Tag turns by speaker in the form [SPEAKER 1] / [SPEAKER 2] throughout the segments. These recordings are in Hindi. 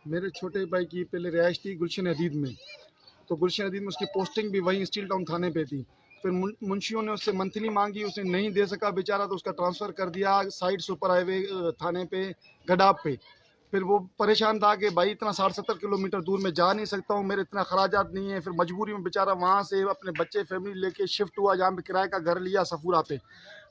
[SPEAKER 1] मेरे छोटे भाई की पहले रिहाइश थी गुलशन हदीद में। तो गुलशन हदीद में उसकी पोस्टिंग भी वहीं स्टील टाउन थाने पे थी। फिर मुंशियों ने उससे मंथली मांगी, उसने नहीं दे सका बेचारा, तो उसका ट्रांसफ़र कर दिया साइड सुपर हाईवे थाने पे, गडाप पे। फिर वो परेशान था कि भाई इतना 60-70 किलोमीटर दूर में जा नहीं सकता हूँ, मेरे इतना खराजात नहीं है। फिर मजबूरी में बेचारा वहाँ से अपने बच्चे फैमिली लेके शिफ्ट हुआ, जहाँ पे किराए का घर लिया सफूरा पे।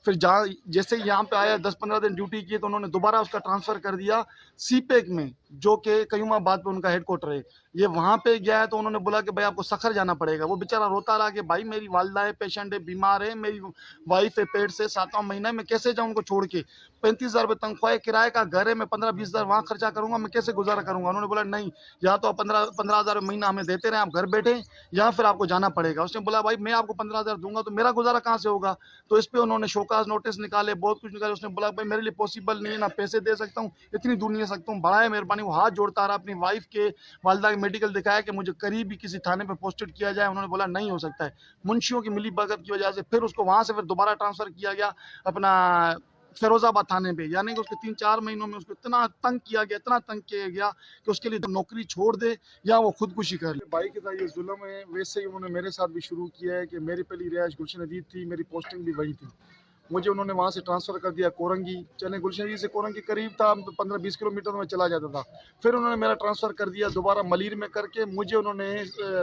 [SPEAKER 1] फिर जहाँ जैसे ही यहाँ पे आया 10-15 दिन ड्यूटी की, तो उन्होंने दोबारा उसका ट्रांसफ़र कर दिया सीपेक में, जो कि कयूमाबाद पे उनका हेडक्वार्टर है। ये वहाँ पे गया है तो उन्होंने बोला कि भाई आपको सखर जाना पड़ेगा। वो बेचारा रोता रहा कि भाई मेरी वालदा है, पेशेंट है, बीमार है, मेरी वाइफ है पेट से, 7वां महीना है, मैं कैसे जाऊँ उनको छोड़ के। 35,000 तनख्वाह है, किराए का घर है, मैं 15-20,000 वहाँ खर्चा करूंगा, मैं कैसे गुजारा करूंगा। उन्होंने बोला नहीं, या तो आप 15,000 महीना हमें देते रहे, आप घर बैठे, या फिर आपको जाना पड़ेगा। उसने बोला भाई मैं आपको 15,000 दूंगा तो मेरा गुजारा कहाँ से होगा। तो इस पे उन्होंने शोकाज नोटिस निकाले, बहुत कुछ निकाले। उसने बोला भाई मेरे लिए पॉसिबल नहीं है, ना पैसे दे सकता हूँ, इतनी दूर नहीं जा सकता हूँ, बड़ा है मेहरबानी। वो हाथ जोड़ता रहा, अपनी वाइफ के वालदा के मेडिकल दिखाया कि मुझे करीब ही किसी थाने पे पोस्टेड किया जाए। उन्होंने बोला नहीं हो सकता है। मुंशियों की मिली भगत की वजह से फिर उसको वहां से फिर दोबारा ट्रांसफर किया गया अपना फिरोजाबाद थाने पे। यानी कि उसके 3-4 महीनों में उसको इतना तंग किया गया, इतना तंग किया गया कि उसके लिए तो नौकरी छोड़ दे या वो खुदकुशी कर ले। भाई के साथ ये जुल्म है, वैसे ही उन्होंने मेरे साथ भी शुरू किया है कि मेरी पहली रिहाइश गुलशन हदीद थी, मेरी पोस्टिंग भी वही थी। मुझे उन्होंने वहाँ से ट्रांसफ़र कर दिया कोरंगी। चने गुलशन हदीद से कोरंगी करीब था, 15-20 किलोमीटर में चला जाता था। फिर उन्होंने मेरा ट्रांसफ़र कर दिया दोबारा मलिर में करके, मुझे उन्होंने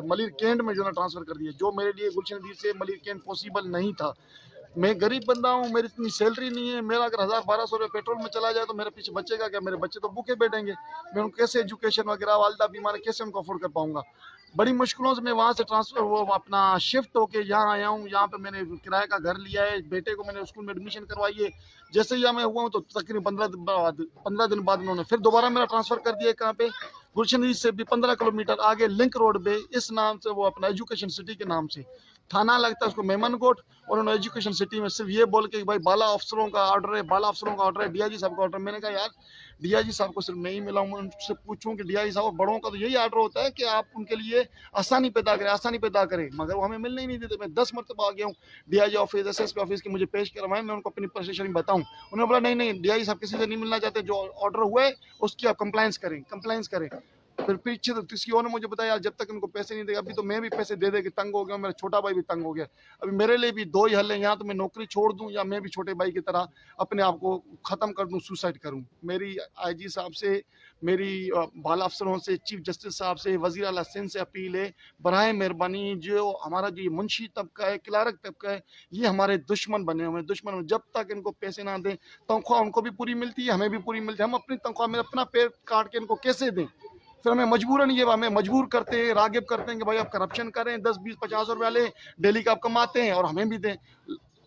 [SPEAKER 1] मलिर कैंट में जो है ट्रांसफ़र कर दिया, जो मेरे लिए गुलशन हदीद से मलिर कैंट पॉसिबल नहीं था। मैं गरीब बंदा हूँ, मेरी इतनी सैलरी नहीं है। मेरा अगर 1000-1200 रुपये पेट्रोल में चला जाए तो मेरे पीछे बचेगा क्या। मेरे बच्चे तो भूखे बैठेंगे, मैं उनको कैसे एजुकेशन वगैरह, वालदा बीमार है, कैसे उनको अफोर्ड कर पाऊंगा। बड़ी मुश्किलों से मैं वहाँ से ट्रांसफर वो अपना शिफ्ट होके यहाँ आया हूँ। यहाँ पे मैंने किराए का घर लिया है, बेटे को मैंने स्कूल में एडमिशन करवाई है। जैसे ही यहाँ मैं हुआ हूँ तो तकरीबन 15 दिन बाद उन्होंने फिर दोबारा मेरा ट्रांसफर कर दिया। कहाँ पे, गुलशन से भी 15 किलोमीटर आगे लिंक रोड पे, इस नाम से, वो अपना एजुकेशन सिटी के नाम से थाना लगता है उसको, मेमनकोट। और उन्होंने एजुकेशन सिटी में सिर्फ ये बोल के भाई बाला अफसरों का ऑर्डर है, बाला अफसरों का ऑर्डर है, डीआईजी साहब का ऑर्डर। मैंने कहा यार डीआईजी साहब को सिर्फ मैं ही मिला हूँ, मैं उनसे पूछूं कि डीआईजी साहब बड़ों का तो यही ऑर्डर होता है कि आप उनके लिए आसानी पैदा करें, आसानी पैदा करें, मगर वो हमें मिलने ही नहीं देते। मैं 10 मरतबा आ गया हूँ डीआईजी ऑफिस, एसएसपी ऑफिस की, मुझे पेश करवाएं, मैं उनको अपनी परेशानी बताऊं। उन्होंने बोला नहीं नहीं, डीआईजी साहब किसी से नहीं मिलना चाहते, जो ऑर्डर हुआ है उसकी आप कंप्लाइंस करें, कंप्लाइंस करें। फिर पीछे तो किसी और ने मुझे बताया यार जब तक इनको पैसे नहीं देगा, अभी तो मैं भी पैसे दे दे के तंग हो गया, मेरा छोटा भाई भी तंग हो गया। अभी मेरे लिए भी दो ही हल है, यहाँ तो मैं नौकरी छोड़ दूं या मैं भी छोटे भाई की तरह अपने आप को खत्म कर दूं, सुसाइड करूं। मेरी आईजी साहब से, मेरी बाला अफसरों से, चीफ जस्टिस साहब से, वजीर आला सिंध से अपील है, बराए मेहरबानी जो हमारा जो ये मुंशी तबका है, क्लार्क तबका है, ये हमारे दुश्मन बने हुए हैं, दुश्मन। जब तक इनको पैसे ना दें, तनख्वाह उनको भी पूरी मिलती है, हमें भी पूरी मिलती है, हम अपनी तनख्वाह में अपना पेट काट के इनको कैसे दें। फिर हमें मजबूरन ये हमें मजबूर करते हैं, रागिब करते हैं कि भाई आप करप्शन करें, 10-20-50 रुपए वाले डेली का आप कमाते हैं और हमें भी दें।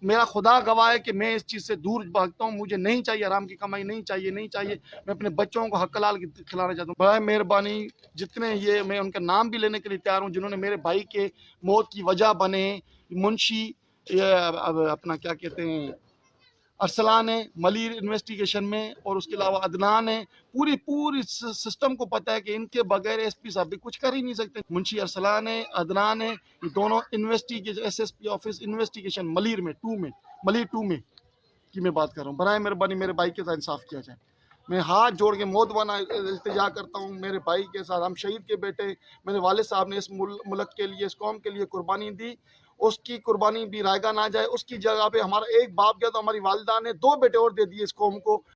[SPEAKER 1] मेरा खुदा गवाह है कि मैं इस चीज़ से दूर भागता हूँ, मुझे नहीं चाहिए आराम की कमाई, नहीं चाहिए, नहीं चाहिए। मैं अपने बच्चों को हक हलाल खिलाना चाहता हूँ। बड़ा मेहरबानी, जितने ये, मैं उनका नाम भी लेने के लिए तैयार हूँ जिन्होंने मेरे भाई के मौत की वजह बने। मुंशी, ये अपना क्या कहते हैं, अरसलान है मलिर इन्वेस्टिगेशन में, और उसके अलावा अदनान है। पूरी पूरी सिस्टम को पता है कि इनके बगैर एसपी साहब भी कुछ कर ही नहीं सकते। मुंशी अरसलान है, अदनान है, ये दोनों investigation, SSP office investigation Malir में 2 में, मलिर 2 में की मैं बात कर रहा हूँ। बराए मेहरबानी मेरे भाई के साथ इंसाफ किया जाए। मैं हाथ जोड़ के मौत बना इल्तिजा करता हूँ मेरे भाई के साथ। हम शहीद के बेटे, मेरे वालिद साहब ने इस मुल्क के लिए, इस कौम के लिए कुर्बानी दी, उसकी कुर्बानी भी रायगा ना जाए। उसकी जगह पे हमारा एक बाप गया तो हमारी वालदा ने 2 बेटे और दे दिए इस कौम को।